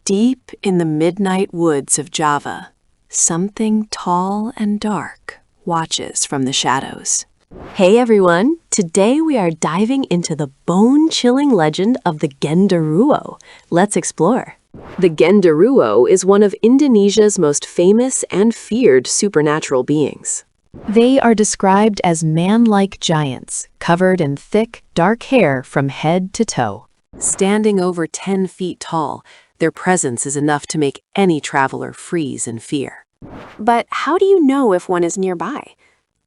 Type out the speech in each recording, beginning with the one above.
Deep in the midnight woods of Java, something tall and dark watches from the shadows. Hey everyone! Today we are diving into the bone-chilling legend of the Genduruwo. Let's explore. The Genduruwo is one of Indonesia's most famous and feared supernatural beings. They are described as man-like giants, covered in thick, dark hair from head to toe. Standing over 10 feet tall, their presence is enough to make any traveler freeze in fear. But how do you know if one is nearby?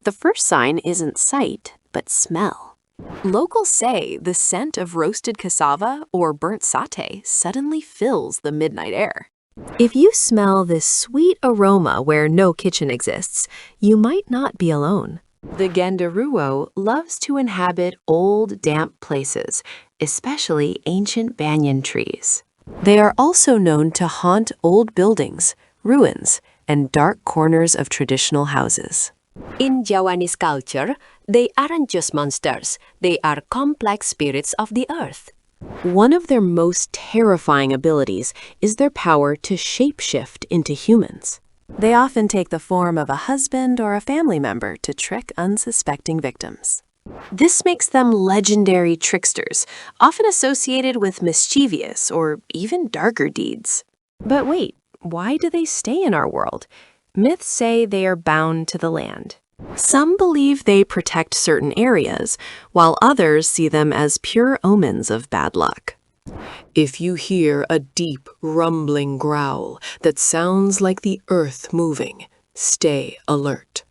The first sign isn't sight, but smell. Locals say the scent of roasted cassava or burnt satay suddenly fills the midnight air. If you smell this sweet aroma where no kitchen exists, you might not be alone. The Genduruwo loves to inhabit old, damp places, especially ancient banyan trees. They are also known to haunt old buildings, ruins, and dark corners of traditional houses. In Javanese culture, they aren't just monsters, they are complex spirits of the earth. One of their most terrifying abilities is their power to shapeshift into humans. They often take the form of a husband or a family member to trick unsuspecting victims. This makes them legendary tricksters, often associated with mischievous or even darker deeds. But wait, why do they stay in our world? Myths say they are bound to the land. Some believe they protect certain areas, while others see them as pure omens of bad luck. If you hear a deep, rumbling growl that sounds like the earth moving, stay alert.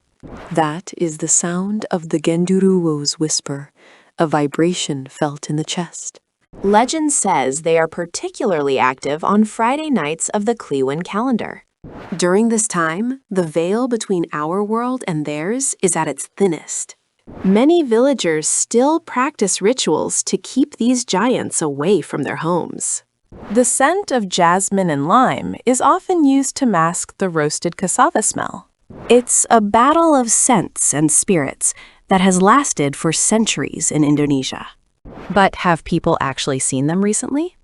That is the sound of the Genduruwo's whisper, a vibration felt in the chest. Legend says they are particularly active on Friday nights of the Kliwon calendar. During this time, the veil between our world and theirs is at its thinnest. Many villagers still practice rituals to keep these giants away from their homes. The scent of jasmine and lime is often used to mask the roasted cassava smell. It's a battle of scents and spirits that has lasted for centuries in Indonesia. But have people actually seen them recently?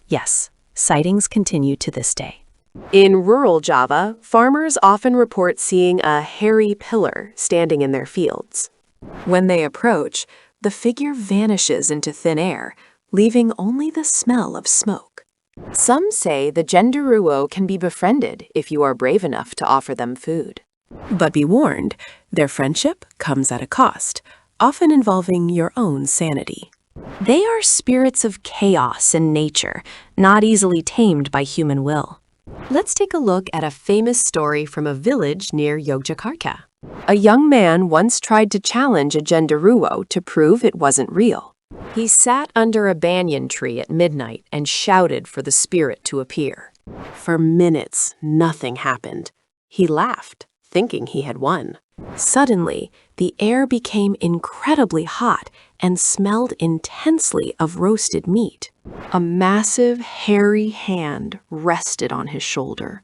Yes, sightings continue to this day. In rural Java, farmers often report seeing a hairy pillar standing in their fields. When they approach, the figure vanishes into thin air, leaving only the smell of smoke. Some say the Genduruwo can be befriended if you are brave enough to offer them food. But be warned, their friendship comes at a cost, often involving your own sanity. They are spirits of chaos and nature, not easily tamed by human will. Let's take a look at a famous story from a village near Yogyakarta. A young man once tried to challenge a Genduruwo to prove it wasn't real. He sat under a banyan tree at midnight and shouted for the spirit to appear. For minutes, nothing happened. He laughed, thinking he had won. Suddenly, the air became incredibly hot and smelled intensely of roasted meat. A massive, hairy hand rested on his shoulder,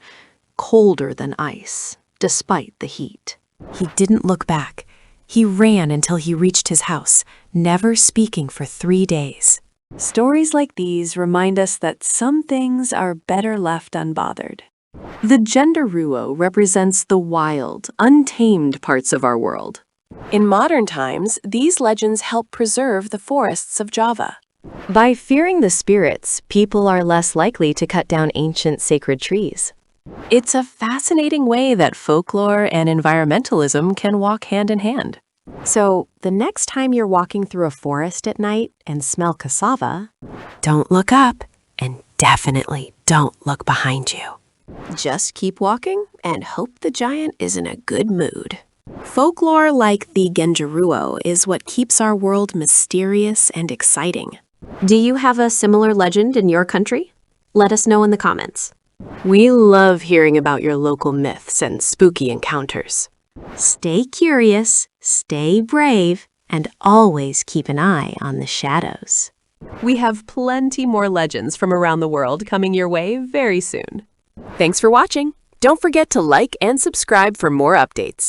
colder than ice, despite the heat. He didn't look back. He ran until he reached his house, never speaking for 3 days. Stories like these remind us that some things are better left unbothered. The Genduruwo represents the wild, untamed parts of our world. In modern times, these legends help preserve the forests of Java. By fearing the spirits, people are less likely to cut down ancient sacred trees. It's a fascinating way that folklore and environmentalism can walk hand in hand. So, the next time you're walking through a forest at night and smell cassava, don't look up and definitely don't look behind you. Just keep walking and hope the giant is in a good mood. Folklore like the Genduruwo is what keeps our world mysterious and exciting. Do you have a similar legend in your country? Let us know in the comments. We love hearing about your local myths and spooky encounters. Stay curious, stay brave, and always keep an eye on the shadows. We have plenty more legends from around the world coming your way very soon. Thanks for watching. Don't forget to like and subscribe for more updates.